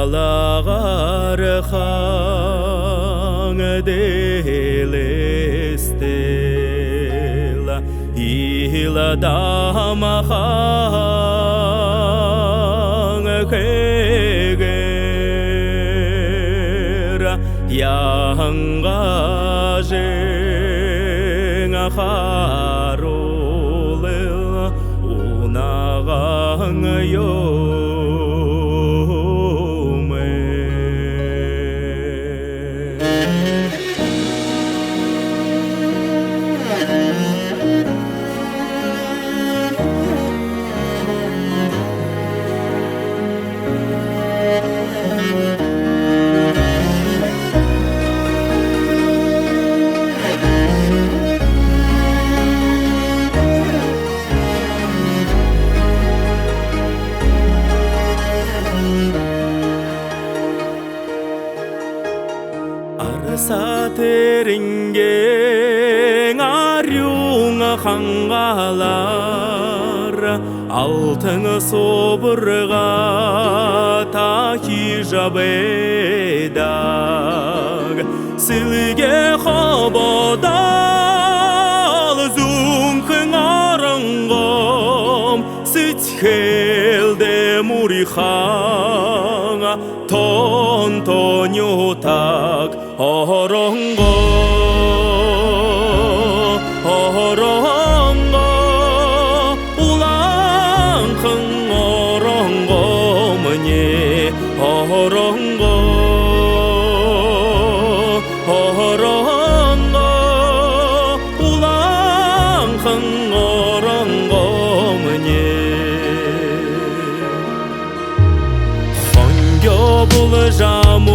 ялағар хаң делестел иладама хаң кегер яңға жеңа харулы унағаң Сатеринген арюңа хангалар алтын собырға таки жабедаг сілге хабадал зунхын арыңғым сітхелде мурихаңа тон-тонютак 어렁고 울랑큰 어렁고 뭐니 어렁고 울랑큰 어렁고 뭐니 헌겨불 자모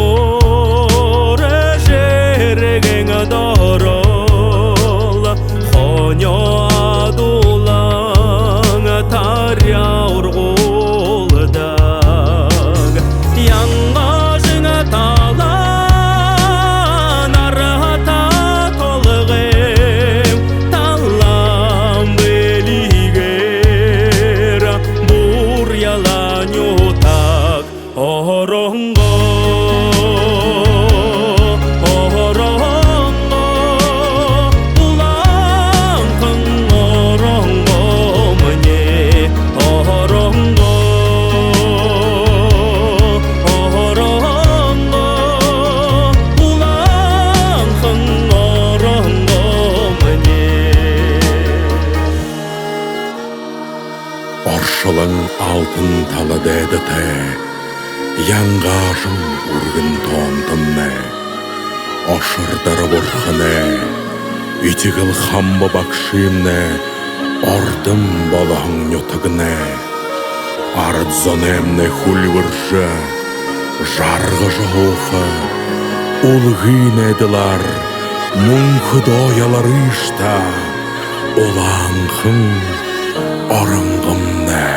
dorol xonyo adulang taryaur guldag yangajına talan arata tolgem talam beliger bur yalanyo tak orongo Оршылың алтын талы деді те, яңғашым үргін тонтынне, ошырдары бұрхыне, үйтігіл хамбы бақшимне, ордым болаң нютыгне, ардзонемне хульвыршы, жарғы жоғуфы, улғын еділар, мұңқы доялар ішта, олаңқын, орыңғымне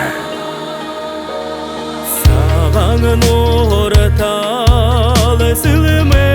саған орталы сіліме